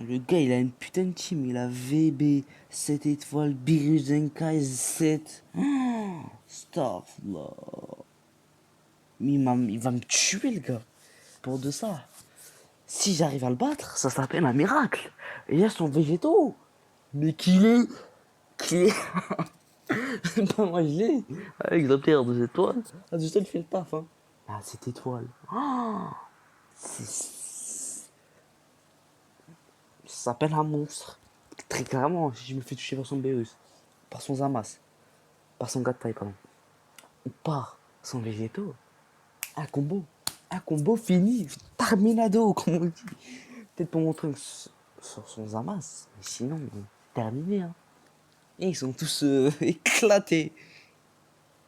Le gars, il a une putain de team. Il a VB, 7 étoiles, Beerus Zenkai 7. Oh, stop là. Il va me tuer, le gars. Pour de ça. Si j'arrive à le battre, ça s'appelle un miracle. Et il y a son végétaux. Mais qu'il est. Qu'il est. Bah, moi, je l'ai. Avec la pierre 2 étoiles. Ah, du seul fait le taf, hein. Ah, 7 étoiles. Oh, ça s'appelle un monstre. Très clairement, si je me fais toucher par son Beerus, par son Zamas, par son Gattail, pardon, ou par son végétaux, un combo. Un combo fini. Terminado, comme on dit. Peut-être pour montrer sur son Zamas. Mais sinon, terminé, hein. Et ils sont tous éclatés.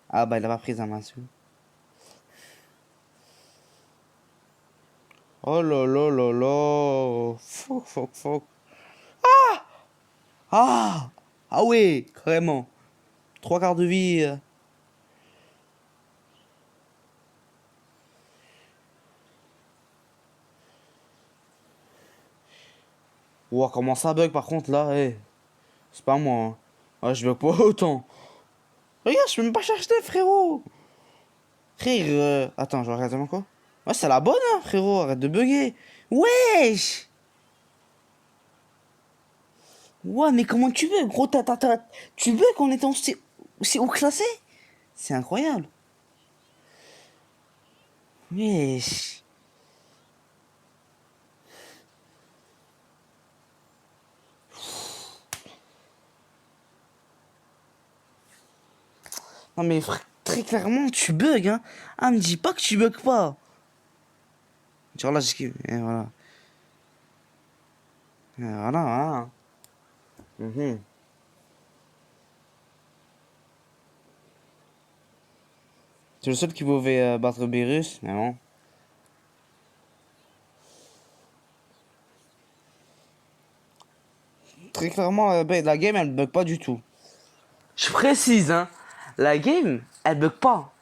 Ah bah il a pas pris Zamas. Oh là là là là. Fuck, fuck, fuck. Ah. Ah ouais, carrément. Trois quarts de vie. Ouah, comment ça bug par contre là, eh. C'est pas moi, hein. Ouais, je bug pas autant. Regarde, je peux même pas chercher, frérot. Frère, attends, je regarde quoi. Ouais, c'est la bonne, hein, frérot. Arrête de bugger. Wesh. Ouais, mais comment tu veux, gros, tu veux qu'on était aussi haut classé? C'est incroyable. Wesh. Non, mais frère, très clairement, tu bugs, hein. Ah, me dis pas que tu bugs pas. Genre là, j'esquive. Et voilà. Et voilà, voilà. Mhm. C'est le seul qui pouvait battre Beerus, mais bon. Très clairement, la game, elle bug pas du tout. Je précise, hein. La game, elle bug pas.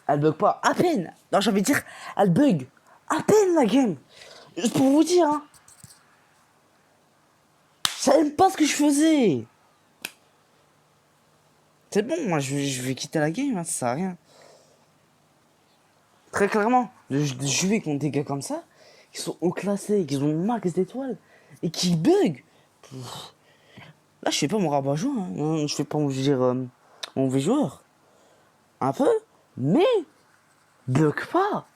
Elle bug pas. À peine. Non, j'ai envie de dire, elle bug. À peine la game. Juste pour vous dire, hein. Je savais même pas ce que je faisais. C'est bon, moi je vais quitter la game, hein, ça sert à rien. Très clairement, de jouer contre des gars comme ça, qui sont haut classés, qui ont max d'étoiles, et qui bug. Là, je fais pas mon rabat-joie, hein. Je fais pas, je veux dire, mon mauvais joueur. Un peu, mais bug pas.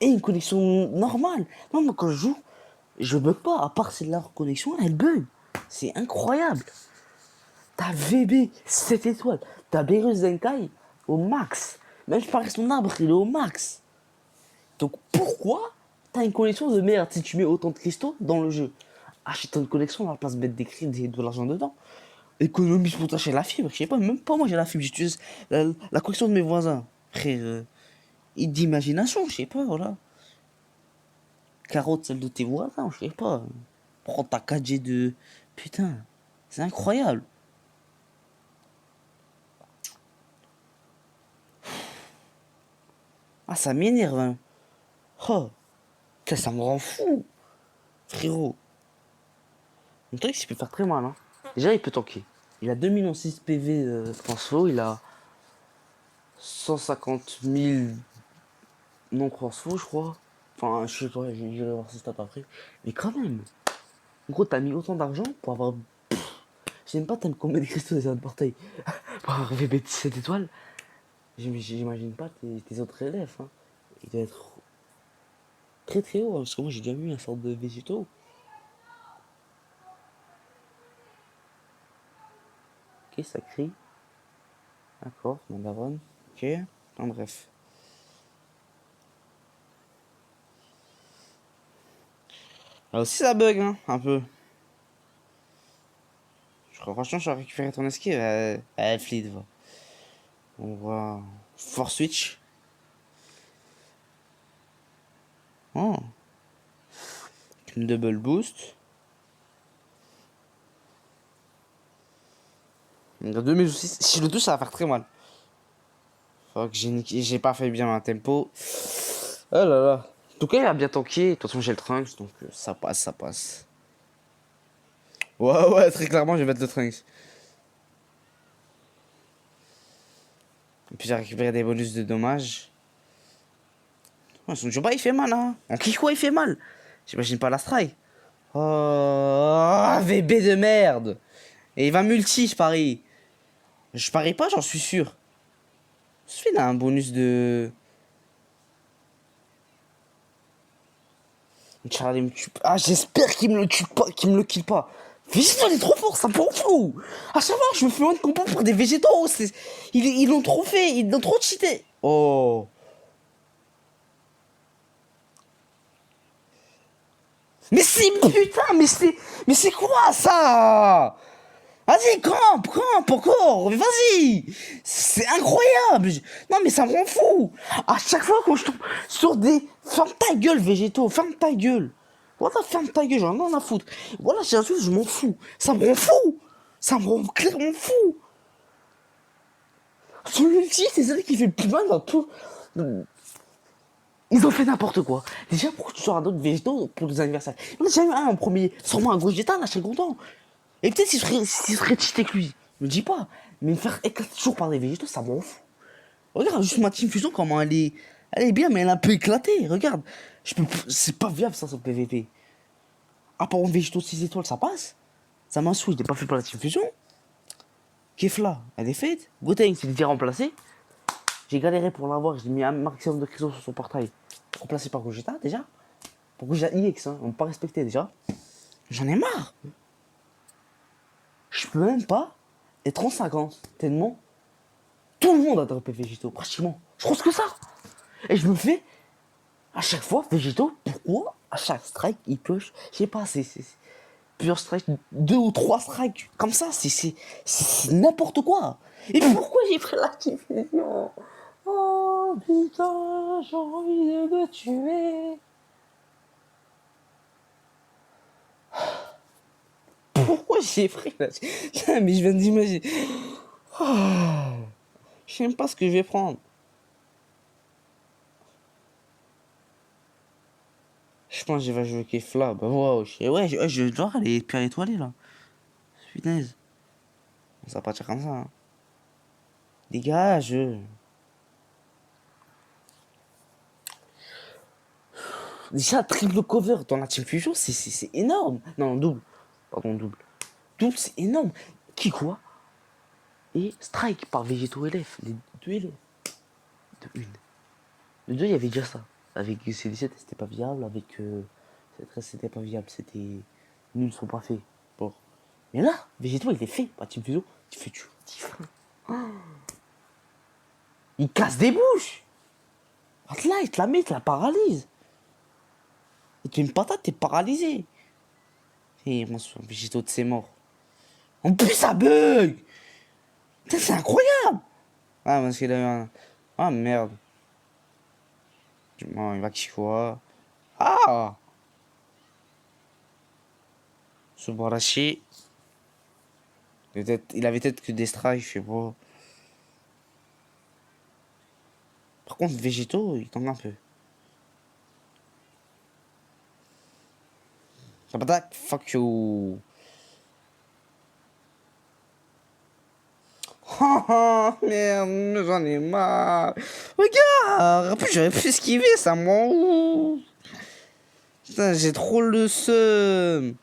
Et une connexion normale. Non, moi quand je joue, je bug pas. À part c'est leur connexion, elle bug. C'est incroyable. T'as VB 7 étoiles. T'as Beerus Zenkai au max. Même je parie son arbre, il est au max. Donc pourquoi t'as une connexion de merde si tu mets autant de cristaux dans le jeu? Achète une connexion à la place bête d'écrire de l'argent dedans. Économise pour t'acheter la fibre. Je sais pas, même pas moi j'ai la fibre. J'utilise la connexion de mes voisins. Frère, d'imagination, je sais pas, voilà. Carotte celle de tes voisins, je sais pas. Prends ta 4G de... Putain, c'est incroyable. Ah, ça m'énerve, hein. Oh, putain, ça me rend fou, frérot. Mon truc, il peut faire très mal, hein. Déjà, il peut tanker. Il a 2,6 millions PV transfo, il a 150 000 non transfo, je crois. Enfin, je sais pas, j'irai voir ses stats après. Mais quand même, en gros, t'as mis autant d'argent pour avoir... Je sais même pas, t'as combien de cristaux déjà de portail pour avoir VB 17 étoiles. J'imagine pas tes autres élèves, hein. Il doit être très très haut, hein, parce que moi j'ai déjà vu un sorte de végétaux. Ok, ça crie. D'accord, mon daron. Ok, en bref. Là aussi ça bug, hein, un peu. Je crois franchement, je vais récupérer ton esquive. Fleet, va. On voit. Force switch. Oh, une double boost. Il a 2000 aussi. Si je le touche, ça va faire très mal. Faut que j'ai pas fait bien un tempo. Oh là là. En tout cas, il va bien tanker. De toute façon, j'ai le Trunks, donc ça passe, ça passe. Ouais, ouais, très clairement, je vais mettre le Trunks. Et puis j'ai récupéré des bonus de dommages. Ouais, son Juba il fait mal, hein. En Kiko il fait mal. J'imagine pas la strike. Oh, VB de merde. Et il va multi, je parie. Je parie pas, j'en suis sûr. Celui-là a un bonus de. Charlie me tue pas. Ah, j'espère qu'il me le tue pas, qu'il me le kill pas. Végétaux, il est trop fort, ça me rend fou. À chaque fois, je me fais moins de compo pour des végétaux. Ils l'ont trop fait, ils l'ont trop cheaté. Oh. Mais c'est putain, mais c'est quoi ça? Vas-y, campe encore, mais vas-y. C'est incroyable. Non, mais ça me rend fou. À chaque fois quand je tombe sur des... Ferme ta gueule, végétaux, ferme ta gueule. Voilà, ferme ta gueule, j'en ai rien à foutre. Voilà, j'ai un truc, je m'en fous. Ça me rend fou. Ça me rend clairement fou. Son ulti, c'est celui qui fait le plus mal dans tout... Ils ont fait n'importe quoi. Déjà, pourquoi tu sors un autre végétaux pour les anniversaires? On a déjà eu un en premier. Sors-moi un gauche d'état, là, je serais content. Et peut-être s'il serait cheaté que lui. Me dis pas. Mais me faire éclater toujours par des végétaux, ça m'en fout. Regarde juste ma team fusion, comment elle est bien, mais elle est un peu éclatée. Regarde. C'est pas viable ça, sur PVP. À part un végétaux 6 étoiles, ça passe. Ça m'a saoulé, il n'est pas fait pour la team fusion. Kefla, elle est faite. Gotenks, il est déjà remplacé. J'ai galéré pour l'avoir, j'ai mis un maximum de cristaux sur son portail. Remplacé par Gogeta déjà. Pour Gogeta IX, hein, on m'a pas respecté déjà. J'en ai marre. Je peux même pas être en 50, tellement tout le monde a droppé Végéto, pratiquement. Je pense que ça. Et je me fais, à chaque fois, Végéto, pourquoi à chaque strike, il push? Je sais pas, c'est plusieurs strikes, 2 ou 3 strikes, comme ça, c'est n'importe quoi. Et pourquoi j'ai pris la diffusion? Oh putain, j'ai envie de le tuer. Pourquoi j'ai pris la... Putain, mais je viens d'imaginer. Oh, je sais même pas ce que je vais prendre. Je pense que je vais jouer Kefla. Bah wow, je vais devoir aller pierre étoilée là. Punaise. Ça va partir comme ça. Hein. Dégage. Déjà, triple cover dans la Team Fusion, c'est énorme. Non, double. Pardon, double. Double, c'est énorme. Qui quoi? Et Strike par Végéto LF. Les deux LF. De une. Le 2, il y avait déjà ça. Avec CD7, c'était pas viable. Avec C13, c'était pas viable. C'était. Nuls sont pas faits. Bon. Mais là, Végéto, il est fait. Pas Team Fusion. Tu fais du différent. Il casse des bouches. Là, il te la met, il te la paralyse. Il te met une patate, t'es paralysé. Et moi, ce Végéto de ses morts. En plus, ça bug. Putain, c'est incroyable. Ah, parce qu'il a eu un... Ah, merde. Bon, il va qui quoi. Ah. Subarashi. Il avait peut-être que des strikes, je sais pas. Par contre, Végéto, il tombe un peu. Ça patate, fuck you. Oh merde, j'en ai marre. Regarde, en plus j'aurais pu esquiver, ça m'en ouf. Putain, j'ai trop le seum.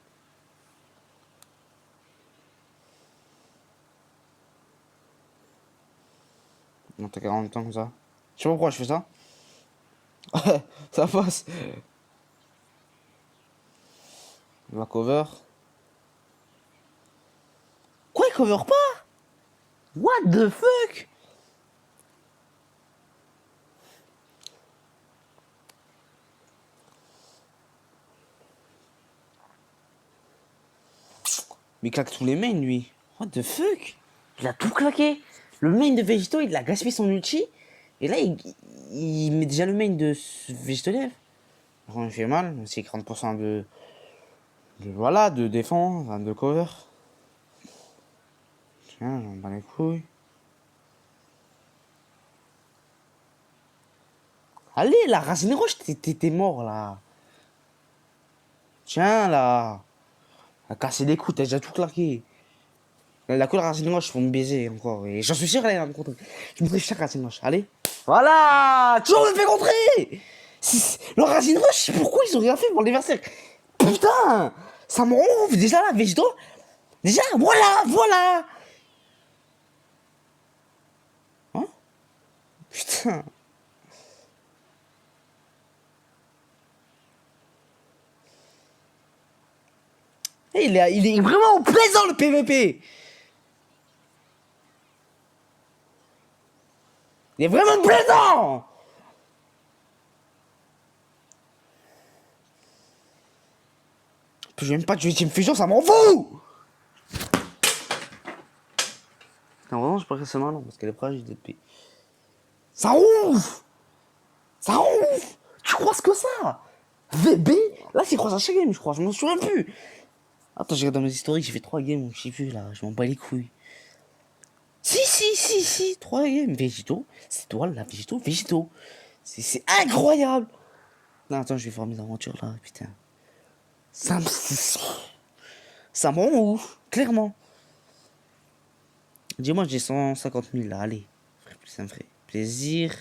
Non, t'as 40 ans comme ça. Je sais pas pourquoi je fais ça. Ça passe. La cover. Quoi, il cover pas? What the fuck? Mais il claque tous les mains, lui. What the fuck? Il a tout claqué. Le main de Végéto, il a gaspillé son ulti. Et là, il met déjà le main de Végéto Dev. Par contre, il fait mal. C'est 40% voilà, de défense, enfin, de cover. Tiens, j'en bats les couilles. Allez, la Racine Roche, t'es mort, là. Tiens, là. À casser les coups, t'as déjà tout claqué. La couleur Racine Roche, faut me baiser encore. Et j'en suis sûr, elle va me contrer. Je me ferai chaque Racine Roche. Allez. Voilà. Toujours me fait contrer. Le Racine Roche, pourquoi ils ont rien fait pour l'anniversaire? Putain. Ça me rend ouf. Déjà, là, végétaux. Déjà, voilà, voilà. Hein? Putain. Il est vraiment plaisant, le PVP. Il est vraiment plaisant. Je vais même pas de ultime fusion, ça m'en fout. Non, vraiment, je préfère seulement non, parce qu'elle est fragile depuis. Ça ouf. Ça ouf. Tu crois ce que ça? VB. Là, c'est croise à chaque game, je crois. Je m'en souviens plus. Attends, je regarde dans mes historiques, j'ai fait 3 games, je sais plus là. Je m'en bats les couilles. Si. 3 games. Végétaux. C'est toi là, végétaux, végétaux. C'est incroyable. Non, attends, je vais voir mes aventures là, putain. Ça me. Ça me rend ouf, clairement. Dis-moi, j'ai 150 000 là, allez. Ça me ferait plaisir.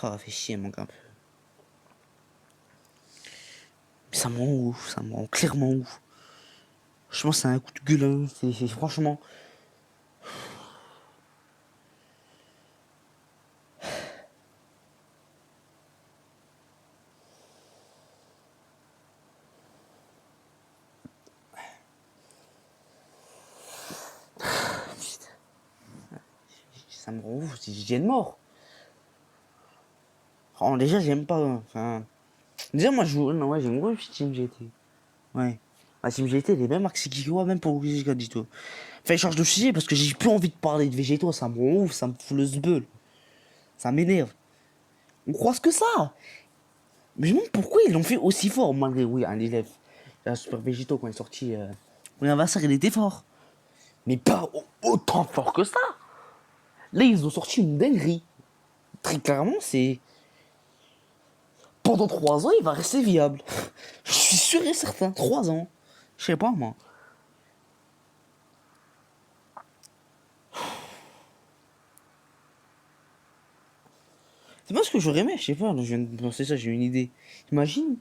Ah, fait chier, mon gars. Mais ça me rend ouf, ça me rend clairement ouf. Franchement, c'est un coup de gueule, hein. Franchement. Ça me rend ouf, j'ai de mort. Oh, déjà, j'aime pas. Enfin. Déjà, moi, je joue. Non, ouais, j'aime beaucoup Team GT. Ouais. La Team GT, elle est même Axi Kiko, même pour Jessica du tout. Enfin, je change de sujet parce que j'ai plus envie de parler de végétaux, ça me rend ouf, ça me fout le zbeul. Ça m'énerve. On croise que ça. Mais je me demande pourquoi ils l'ont fait aussi fort, malgré, oui, un élève. La Super Végétaux, quand il est sorti. Oui, un Vassar, il était fort. Mais pas autant fort que ça. Là, ils ont sorti une dinguerie. Très clairement, c'est. Pendant 3 ans, il va rester viable. Je suis sûr et certain. 3 ans. Je sais pas, moi. C'est pas ce que j'aurais aimé, je sais pas. Je viens de penser ça, j'ai une idée. Imaginons,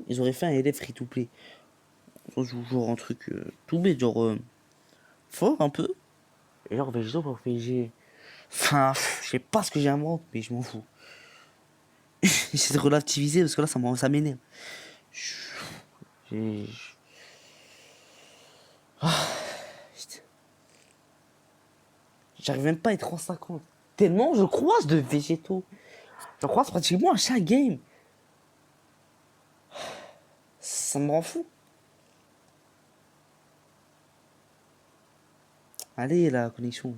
ils auraient fait un élève free to play. Genre un truc tout bête, genre fort un peu. Et genre végétaux pour VG. Enfin, je sais pas ce que j'invente, mais je m'en fous. J'essaie de relativiser parce que là, ça m'énerve. J'ai- Putain. J'arrive même pas à être en 50. Tellement je croise de végétaux. Je croise pratiquement à chaque game. Ça me rend fou. Allez, la connexion.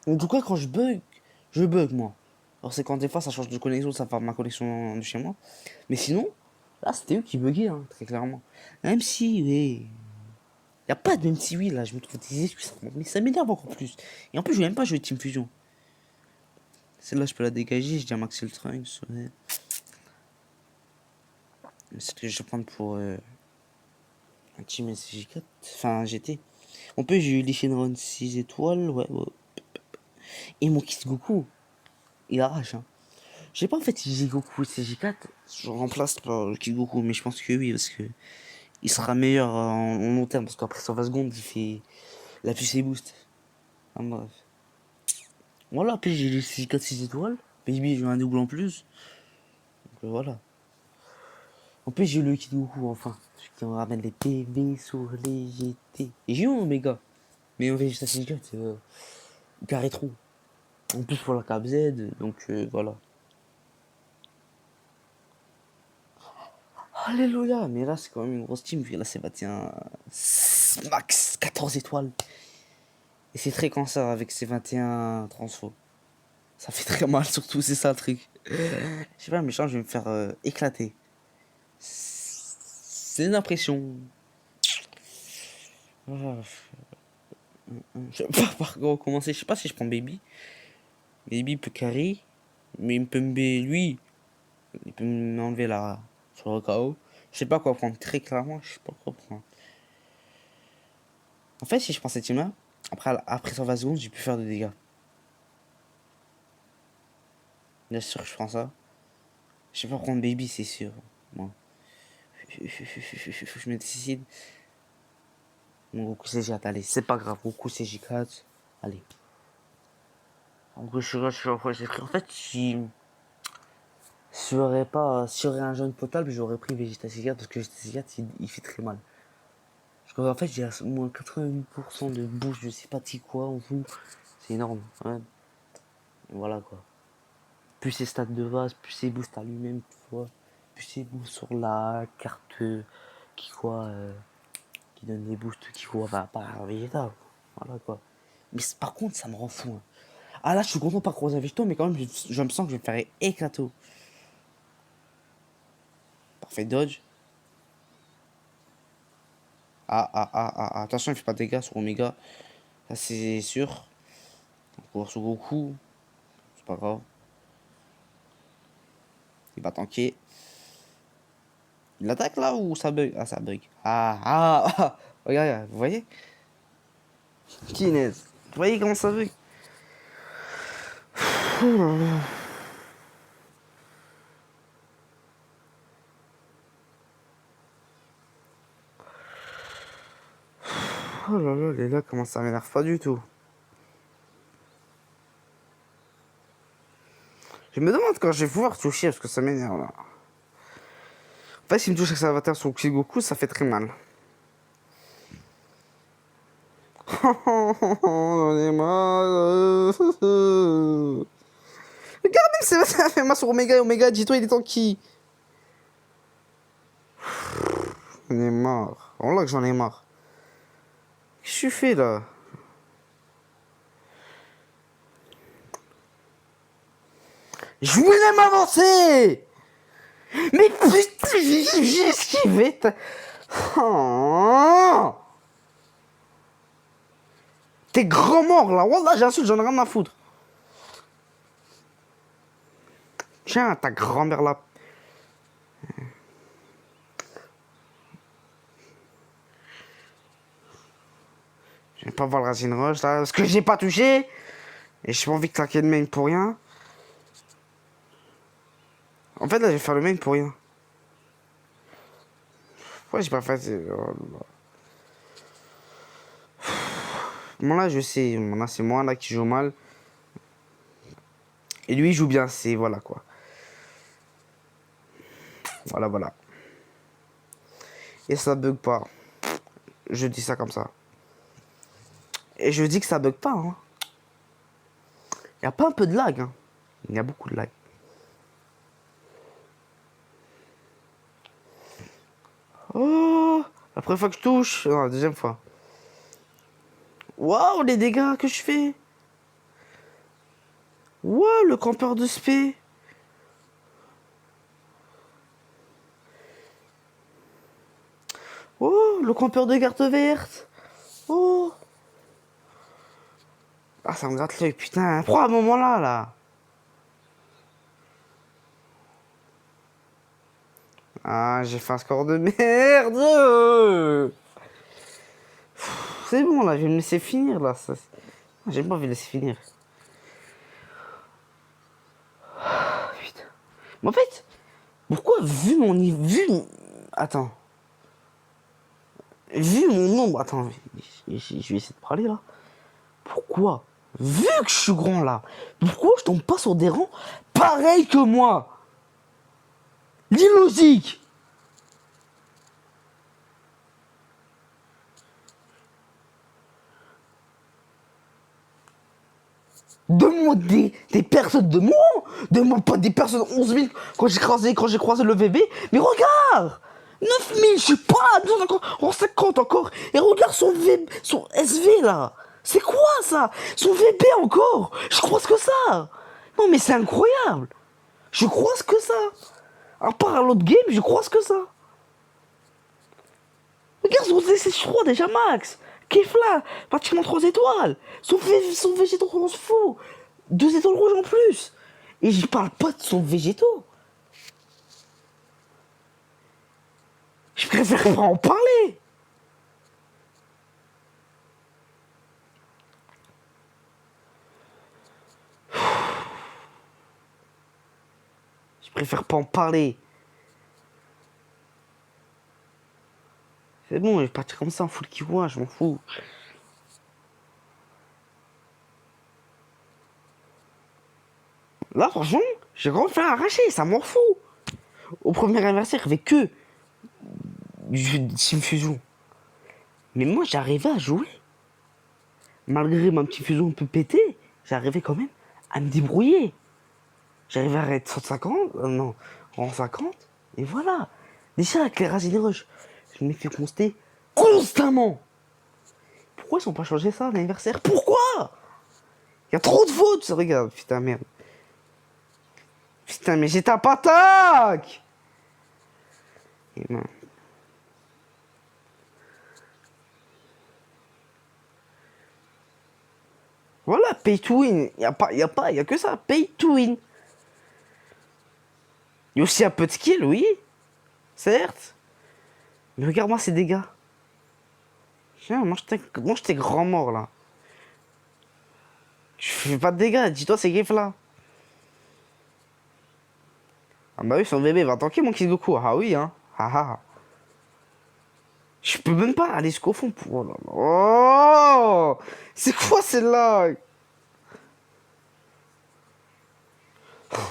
En tout cas, quand je bug moi. Alors c'est quand des fois ça change de connexion, ça part ma connexion de chez moi. Mais sinon, là c'était eux qui buggaient, hein, très clairement. Même si, oui. Y a pas de même si oui, là, je me trouve des excuses. Mais ça m'énerve encore plus. Et en plus, je vais même pas jouer Team Fusion. Celle-là, je peux la dégager, je dis à Maxel Trunks. Ouais. C'est ce que je vais prendre pour un Team SJ4. Enfin, un GT. En plus, j'ai eu les Shenron 6 étoiles, ouais. Et mon Kit Goku, il arrache, hein. Je sais pas en fait si j'ai Goku et CG4, je remplace par le Kid Goku, mais je pense que oui, parce que il sera meilleur en long terme, parce qu'après 120 secondes, il fait la puce et boost. Enfin, bref. Voilà, puis j'ai le CG4 6 étoiles. Baby, j'ai un double en plus. Donc voilà. En plus, j'ai eu le Kid Goku, enfin. Celui qui me ramène les PV sur les GT. Et j'ai eu un Omega. Mais en fait, juste à CG4, c'est hyper rétro. En plus, pour la Cap Z, donc voilà. Alléluia, mais là c'est quand même une grosse team, vu là c'est 21 max 14 étoiles. Et c'est très cancer avec ses 21 transfos. Ça fait très mal surtout, c'est ça le truc. Je sais pas, méchant, je vais me faire éclater. C'est une impression. Ah, je sais pas par quoi commencer, je sais pas si je prends baby. Baby peut carry, mais il peut me lui, il peut m'enlever là, sur le KO. Je sais pas quoi prendre, très clairement, je sais pas quoi prendre. En fait, si je prends cette team là, après 120 secondes, j'ai pu faire de dégâts. Bien sûr que je prends ça. Je sais pas prendre Baby, c'est sûr. Bon. Faut que je me décide. Mon Goku CG4, allez, c'est pas grave, Goku CG4, allez. En gros, en fait, si j'aurais un jaune potable, j'aurais pris Vegeta C4 parce que Vegeta C4 il fait très mal. Parce qu'en fait, j'ai moins 88% de bouche, je sais pas de quoi en tout. C'est énorme. Ouais. Voilà quoi. Plus ses stats de base, plus ses boosts à lui-même, tu vois. Plus ses boosts sur la carte qui quoi, qui donne des boosts qui quoi, bah, par Vegeta. Voilà quoi. Mais par contre, ça me rend fou. Hein. Ah là, je suis content de pas croiser avec toi, mais quand même, je me sens que je vais me faire éclater. Parfait, dodge. Attention, il fait pas de dégâts sur Omega. Ça, c'est sûr. On va sur Goku. C'est pas grave. Il va tanker. Il attaque là ou ça bug? Ah, ça bug. Regarde, vous voyez? Kinez. Vous voyez comment ça bug? Oh là là, les là, comment ça m'énerve pas du tout. Je me demande quand je vais pouvoir toucher parce que ça m'énerve là. En fait, s'il me touche avec sa avatar sur Goku, ça fait très mal. On est mal. Regarde, même ça fait mal sur Omega. Omega, dis-toi, il est tanky. On est marre. Voilà que j'en ai marre. Qu'est-ce que tu fais là? Je voulais m'avancer. Mais putain, j'ai esquivé. Oh. T'es grand mort là. Wallah, j'insulte, j'en ai rien à foutre. Tiens, ta grand-mère là. Je vais pas voir le Racine Rush là. Parce que j'ai pas touché. Et j'ai pas envie de claquer le main pour rien. En fait, là, je vais faire le main pour rien. Pourquoi j'ai pas fait... Oh là. Bon, là, je sais. Bon, là, c'est moi là qui joue mal. Et lui, il joue bien. C'est... Voilà, quoi. Voilà. Et ça bug pas. Je dis ça comme ça. Et je dis que ça bug pas. Hein. Y a pas un peu de lag. Hein. Il y a beaucoup de lag. Oh, la première fois que je touche. Non, la deuxième fois. Waouh, les dégâts que je fais. Waouh, le campeur de spé. Oh, le campeur de carte verte. Oh. Ah, ça me gratte l'œil, putain. Pourquoi à un moment là. Ah, j'ai fait un score de merde. C'est bon, là, je vais me laisser finir, là. J'ai pas envie de laisser finir. Putain. Mais en fait, pourquoi, vu mon niveau... Attends. Vu mon nombre... Attends, je vais essayer de parler, là. Pourquoi, vu que je suis grand, là, pourquoi je tombe pas sur des rangs pareils que moi? L'illogique. Donne-moi des personnes de moi, donne-moi pas des personnes 11 000 quand j'ai croisé le VB, mais regarde 9 000, je suis pas en 50 encore, et regarde son SV là, c'est quoi ça? Son VB encore, je croise que ça. Non mais c'est incroyable, je croise que ça, à part à l'autre game, je croise que ça. Regarde son DC3 déjà max, Kefla, pratiquement 3 étoiles, son Végétron on se fout. 2 étoiles rouges en plus. Et je parle pas de son végétaux. Je préfère pas en parler. Je préfère pas en parler. C'est bon, je vais partir comme ça en full kiwa, je m'en fous. Là, franchement, j'ai grand fait arracher, ça m'en fout. Au premier anniversaire, il y avait que du jeu de Team Fusion. Mais moi, j'arrivais à jouer. Malgré ma petite fusion un peu pétée, j'arrivais quand même à me débrouiller. J'arrivais à être 150, non, en 50, et voilà. Déjà, avec les Racing Rush, je m'ai fait constater constamment. Pourquoi ils n'ont pas changé ça à l'anniversaire? Pourquoi? Il y a trop de fautes, regarde, putain, merde. Putain, mais j'ai ta pataque. Et ben. Voilà, pay to win. Y a que ça, pay to win. Il y a aussi un peu de skill, oui, certes. Mais regarde-moi ces dégâts. Tiens, mange tes grands morts là. Je fais pas de dégâts, dis-toi ces griffes là. Ah bah oui, son bébé va tanker mon Kiss Goku. Ah oui, hein. Ah ah. Je peux même pas aller jusqu'au fond pour. Oh là là. Oh, c'est quoi celle-là?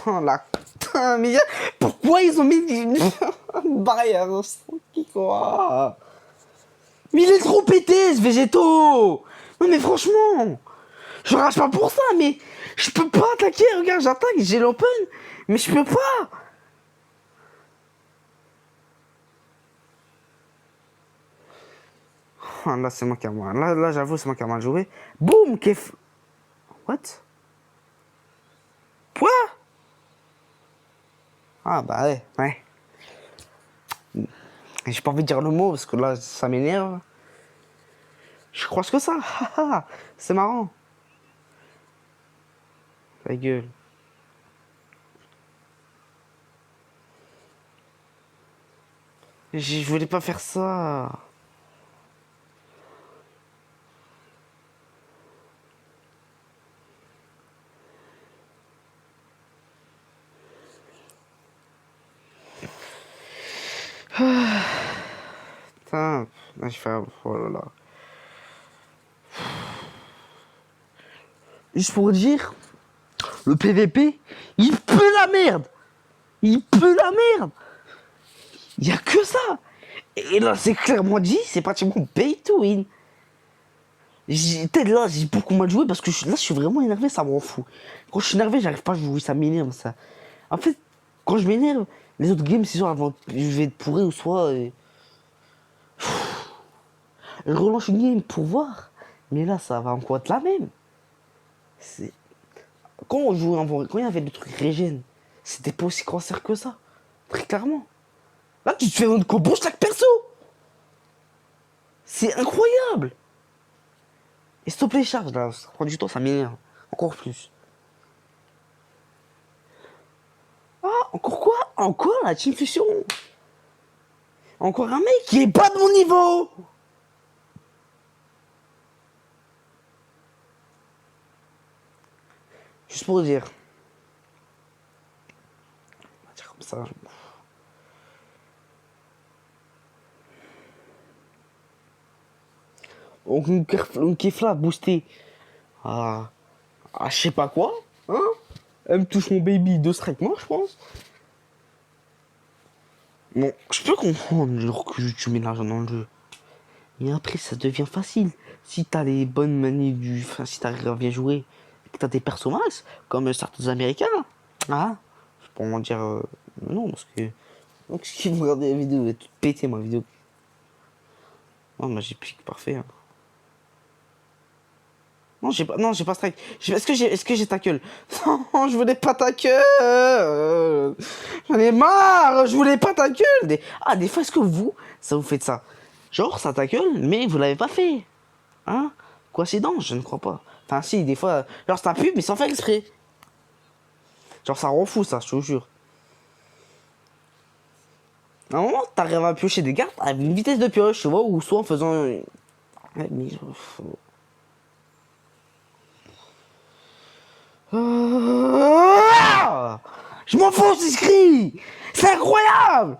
Oh la putain, mais pourquoi ils ont mis une barrière quoi? Mais il est trop pété ce végétaux. Non mais franchement, je rage pas pour ça, mais je peux pas attaquer. Regarde, j'attaque, j'ai l'open, mais je peux pas. Oh, là c'est moi qui a mal. Là j'avoue c'est moi qui a mal joué. Boum, kef. What? Quoi? Ah bah ouais. J'ai pas envie de dire le mot parce que là ça m'énerve. Je crois que ça. C'est marrant. Ta gueule. Je voulais pas faire ça. Putain, là je fais. Oh là là. Juste pour dire, le PVP, il pue la merde. Il pue la merde. Il y a que ça. Et là, c'est clairement dit, c'est pratiquement pay to win. Peut-être là, j'ai beaucoup mal joué parce que là, je suis vraiment énervé, ça m'en fout. Quand je suis énervé, j'arrive pas à jouer, ça m'énerve, ça. En fait, quand je m'énerve, les autres games, c'est sûr, avant, je vais être pourri ou soit. Je relance une game pour voir. Mais là, ça va encore être la même. C'est... Quand on jouait avant, quand il y avait le truc régène, c'était pas aussi cancer que ça. Très clairement. Là, tu te fais une combo chaque perso. C'est incroyable. Et s'il te plaît, charge là, ça prend du temps, ça m'énerve. Encore plus. Ah, encore quoi? Encore la Team Fusion. Encore un mec qui est pas de mon niveau. Juste pour dire. On va dire comme ça. Donc une Kefla boosté à je sais pas quoi. Hein? Elle me touche mon baby de strike, moi je pense. Bon, je peux comprendre genre que tu mets l'argent dans le jeu. Mais après ça devient facile. Si t'as les bonnes manies du. Enfin si t'arrives à bien jouer et que t'as des persos max, comme certains américains. Ah, je peux en dire non parce que. Donc si vous regardez la vidéo, vous êtes tout pété ma vidéo. Non mais j'ai pique parfait. Hein. Non, j'ai pas strike. Est-ce que j'ai tackle? Non, je voulais pas tackle. J'en ai marre, je voulais pas tackle. Des fois, est-ce que vous, ça vous fait de ça? Genre, ça tackle, mais vous l'avez pas fait. Hein? Coïncidence, je ne crois pas. Enfin, si, des fois, genre ça pue, mais sans faire exprès. Genre, ça rend fou, ça, je te jure. À un moment, t'arrives à piocher des cartes avec une vitesse de pioche, tu vois, ou soit en faisant. Ouais, mais. Ah, je m'en fous, c'est écrit. C'est incroyable.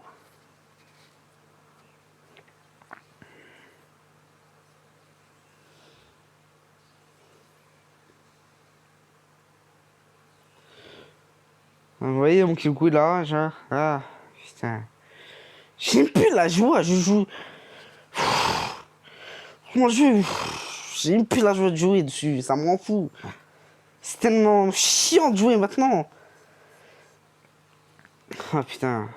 Vous voyez mon kill là, genre. Ah, putain. J'aime plus la joie, je joue. Moi, j'aime plus la joie de jouer dessus, ça m'en fout. C'est tellement chiant de jouer maintenant. Ah putain.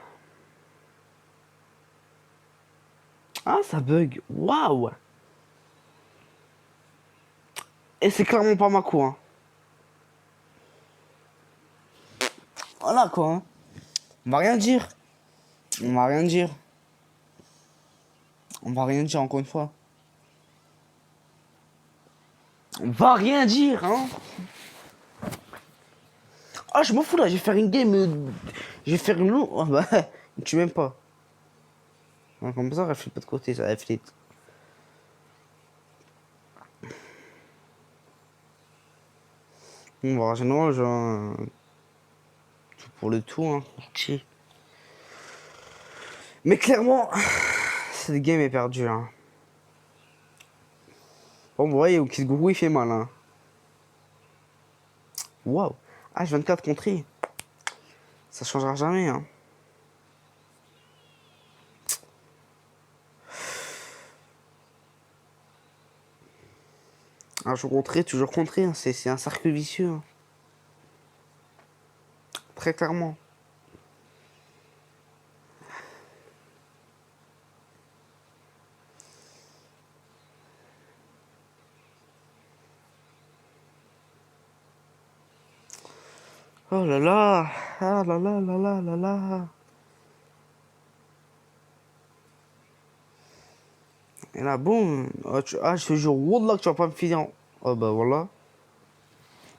Ah, ça bug. Waouh. Et c'est clairement pas ma cour. Hein. Voilà quoi. Hein. On va rien dire. On va rien dire. On va rien dire encore une fois. On va rien dire, hein. Ah, je m'en fous là, je vais faire une game. Je vais faire une longue. Ah bah, tu m'aimes pas. Ah, comme ça, elle flippe pas de côté, ça, elle flippe. Bon, bah, en général, genre. Tout pour le tout, hein. Ok. Mais clairement, cette game est perdue, hein. Bon, vous voyez, Kiss Gourou, il fait mal, hein. Waouh. H24 contré. Ça changera jamais, hein. Un jour contré, toujours contré, hein. C'est un cercle vicieux, hein. Très clairement. Oh là là. Ah là là là là là là. Et là, bon. Ah, je te jure, Wallah, que tu vas pas me finir. Oh bah voilà.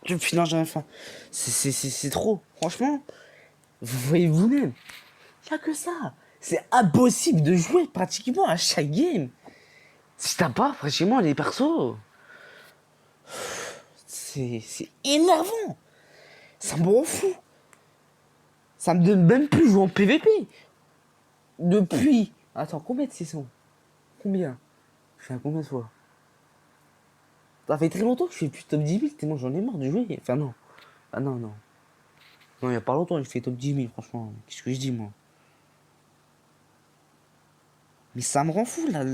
Tu me finis jamais fin. C'est trop. Franchement, vous voyez vous-même. Il a que ça. C'est impossible de jouer pratiquement à chaque game. Si t'as pas pratiquement les persos. C'est énervant. Ça me rend fou. Ça me donne même plus jouer en PVP. Depuis. Attends, combien de saisons? Combien? Je fais un combien de fois? Ça fait très longtemps que je fais plus top 10 000, tellement j'en ai marre de jouer. Enfin, non. Ah non, non. Non, il y a pas longtemps que je fais top 10 000, franchement. Qu'est-ce que je dis, moi? Mais ça me rend fou, là.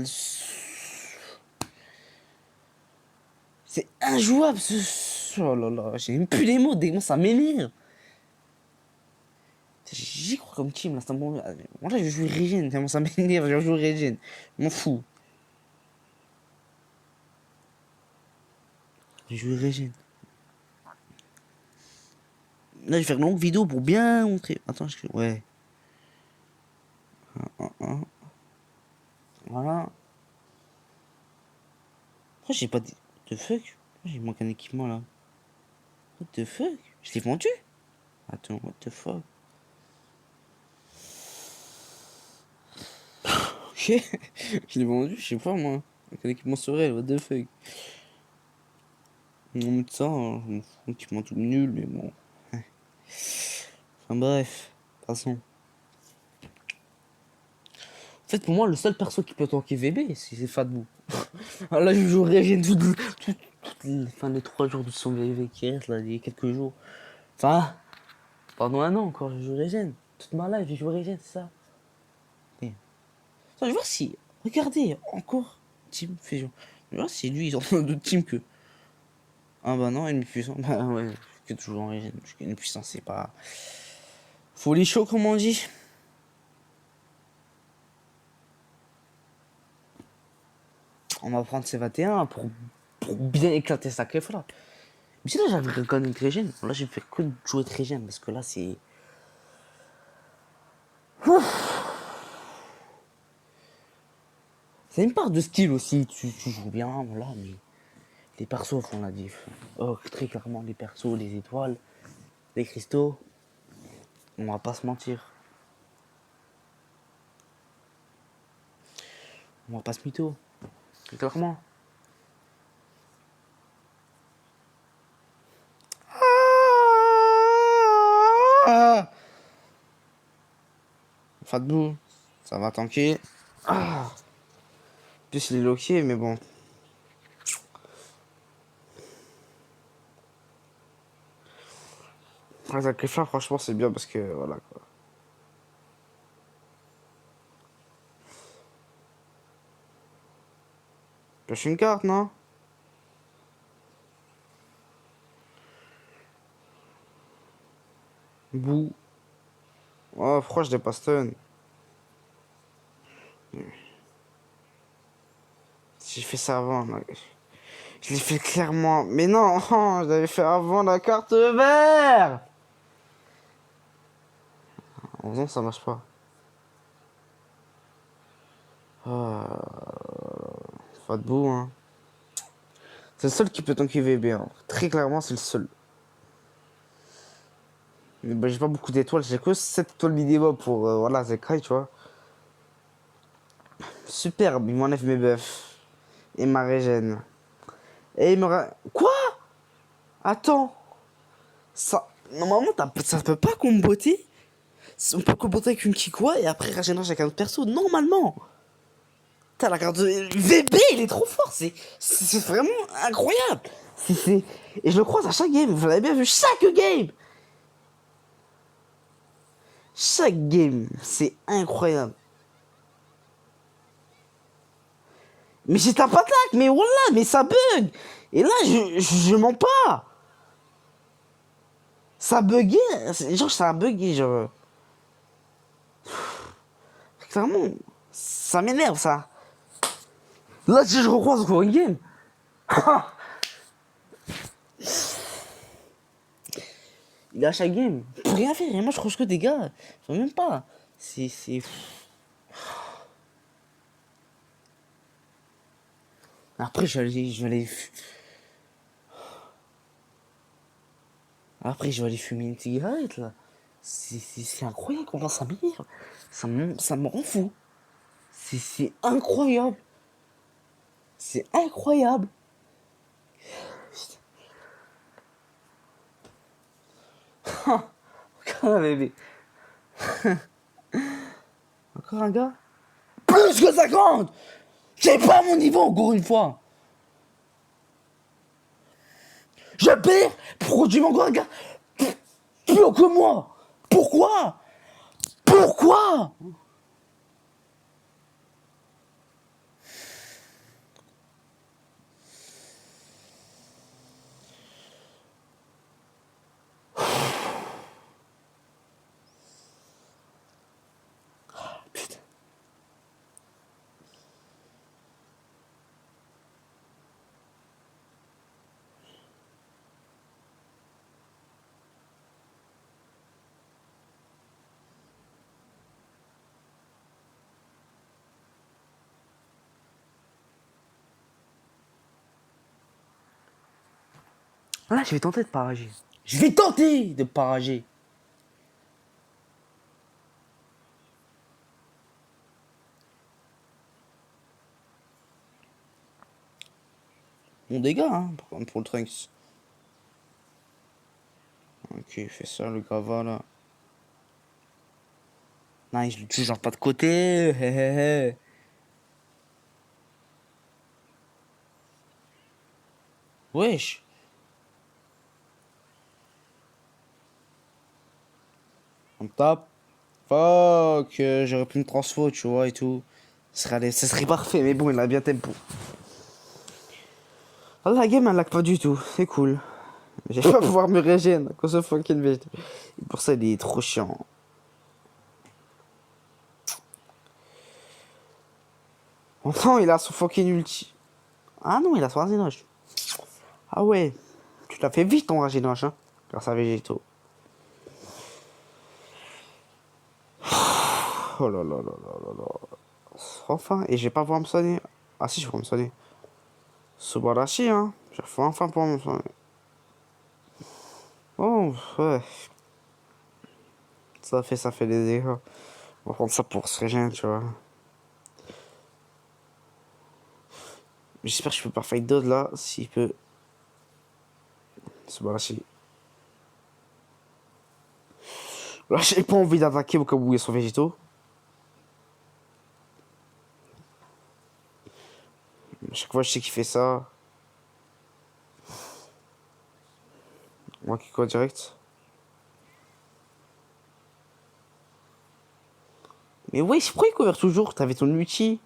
C'est injouable, ce. Oh là là, j'ai même plus les mots, dès que ça m'énerve. J'y crois comme team, là, c'est un bon. Moi, là, je joue Regen, tellement ça m'énerve, je joue Regen. Je m'en fous. Je joue Regen. Là, je vais faire une longue vidéo pour bien montrer. Attends, ouais. Voilà. Pourquoi j'ai pas dit. What the fuck? Pourquoi j'ai manqué un équipement là? What the fuck? Je l'ai vendu? Attends, what the fuck? Ok. Je l'ai vendu, je sais pas moi. Avec un équipement surréel, what the fuck? Non, mais de ça, hein, je m'en fous, un équipement tout nul, mais bon. Enfin bref, passons. En fait, pour moi, le seul perso qui peut tanker VB, c'est Fatbou. Ah, là, je jouerai Regen enfin, les 3 jours de son VB qui reste, là, les quelques jours. Enfin, pendant un an encore, je joue Regen. Toute ma life, j'ai joué Regen, c'est ça. Mais... Attends, je vois si. Regardez, encore Team Fusion. Je vois si lui, ils ont d'autres teams que. Ah bah non, ennemi puissant. Bah ouais, je suis toujours en Regen. Je suis une puissance, c'est pas. Folie chaud, comme on dit. On va prendre ces 21 pour bien éclater ça quelque fois là. Mais si là j'avais gagné avec Regen, là j'ai fait que de jouer avec Regen parce que là c'est. C'est une part de style aussi, tu joues bien, voilà, mais. Les persos font la diff. Oh, très clairement, les persos, les étoiles, les cristaux. On va pas se mentir. On va pas se mytho. Très clairement. Ah, Fatbou, ça va tanker. Ah. En plus, il est loqué, mais bon. Avec les flammes, franchement, c'est bien parce que voilà quoi. Pioche une carte, non? Bouh. Oh, pourquoi je l'ai pas stun? J'ai fait ça avant. Là. Je l'ai fait clairement. Mais non, je l'avais fait avant la carte verte. En faisant, ça marche pas. Pas de bout, hein. C'est le seul qui peut tanker VB. Hein. Très clairement, c'est le seul. Mais bah, j'ai pas beaucoup d'étoiles. J'ai que 7 étoiles minimum pour voilà, Zekai, tu vois. Superbe, il m'enlève mes buffs. Et ma régène. Et il me... Quoi? Attends. Ça... Normalement, ça peut pas comboter. On peut comboter avec une Kikwa et après régénérer avec un autre perso. Normalement. T'as la carte de... VB, il est trop fort. C'est vraiment incroyable. Et je le croise à chaque game. Vous l'avez bien vu. Chaque game. Chaque game. C'est incroyable. Mais j'ai ta patate. Mais voilà. Mais ça bug. Et là, je mens pas. Ça buguait. Genre, ça a bugué. Genre... Clairement. Ça m'énerve, ça. Là, si je recroise encore une game. Il est à chaque game. Pour rien faire. Et moi, je croise que des gars. Je vois même pas. C'est... Après, Après, je vais aller fumer une cigarette, là. C'est incroyable comment ça m'énerve. Ça me rend fou. C'est incroyable. C'est incroyable. Encore un bébé. Encore un gars. Plus que 50. C'est pas mon niveau, encore une fois. Je perds pour du encore un gars plus haut que moi. Pourquoi? Pourquoi? Putain. Là, je vais tenter de parager. Je vais tenter de parager. Mon dégât, hein, pour le Trunks. Ok, il fait ça, le Grava, là. Nice, je le tue genre pas de côté. Hé hé hé. Wesh. On tape. Fuck. J'aurais pu me transfo, tu vois, et tout. Ça serait parfait, mais bon, il a bien tempo. Ah, la game, elle lag pas du tout. C'est cool. Je vais pas pouvoir me régénérer à cause de fucking VG. Et pour ça, il est trop chiant. Pourtant, il a son fucking ulti. Ah non, il a son Raginoche. Ah ouais. Tu l'as fait vite ton Raginoche, hein. Grâce à Végéto. Oh là là là là là là. Enfin, et je vais pas pouvoir me sonner. Ah si, je vais pouvoir me sonner. Subarashi, hein. Faut enfin pour mon... Oh, ouais. Ça fait des dégâts. On va prendre ça pour se régénérer, tu vois. J'espère que je peux pas fight Dodd là, s'il peut se lâcher. Là, j'ai pas envie d'attaquer au cas où ils sont végétaux. À chaque fois, je sais qu'il fait ça. Moi qui quoi direct. Mais ouais, c'est pourquoi il couvert toujours? T'avais ton ulti.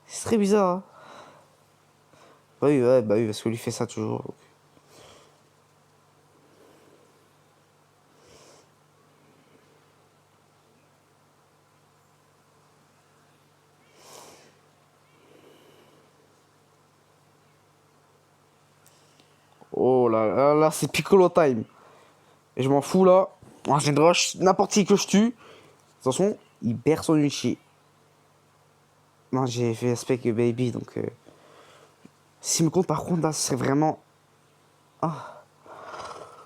C'est très bizarre. Hein. Bah oui, ouais, bah oui, parce que lui fait ça toujours. Donc. Oh là là, là c'est Piccolo time. Et je m'en fous là. Moi, j'ai une rush, n'importe qui que je tue. Attention, il perd son ulti. Non, j'ai fait aspect baby, donc... S'il me compte par contre, là, c'est vraiment... Ah.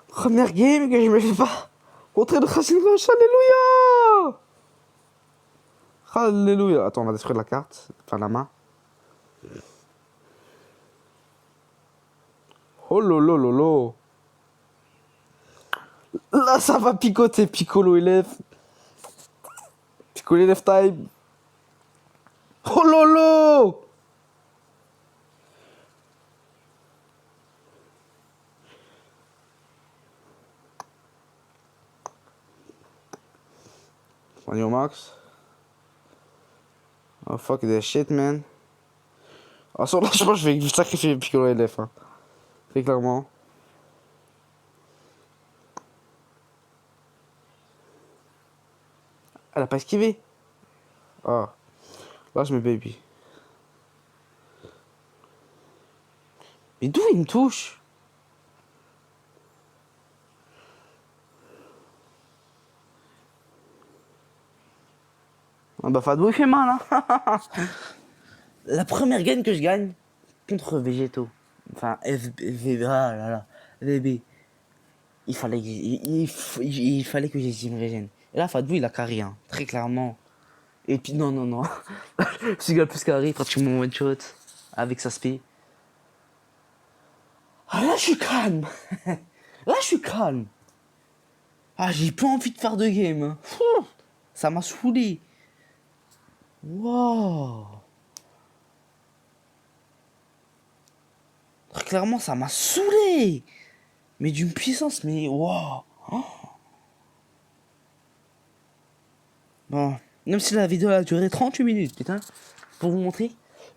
Première game que je me fais pas contrer de Racing Rush, alléluia. Alléluia. Attends, on va détruire la carte, enfin la main. Oh lolo lolo. Là, ça va picoter, Piccolo élève. Piccolo élève time. Oh lolo. On est au max. Oh fuck this shit, man. Ah, sur là, je pense que je vais sacrifier Piccolo élève. Hein. Très clairement. Elle a pas esquivé. Ah. Là, je mets baby. Mais d'où il me touche? Ah bah Fadou il fait mal hein. La première game que je gagne contre Végétaux. Enfin ah là là, VB. Il fallait que j'estime régène. Et là Fadou il a carré hein, très clairement. Et puis non non non. Celui qui a le plus carré, pratiquement one shot. Avec sa spé. Ah là je suis calme. Là je suis calme. Ah j'ai pas envie de faire de game. Hein. Ça m'a saoulé. Wow. Très clairement, ça m'a saoulé. Mais d'une puissance, mais wow. Oh. Bon, même si la vidéo a duré 38 minutes, putain, pour vous montrer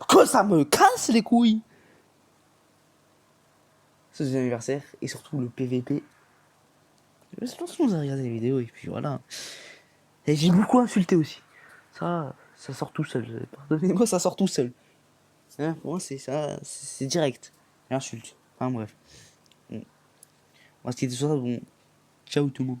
que ça me casse les couilles. Ce deuxième anniversaire et surtout le PVP. Je pense qu'on a regardé les vidéos et puis voilà. Et j'ai beaucoup insulté aussi. Ça sort tout seul. Pardonnez-moi, ça sort tout seul. Hein, pour moi, c'est ça, c'est direct. L'insulte. Enfin bref. Bon. On va se quitter sur ça. Bon, ciao tout le monde.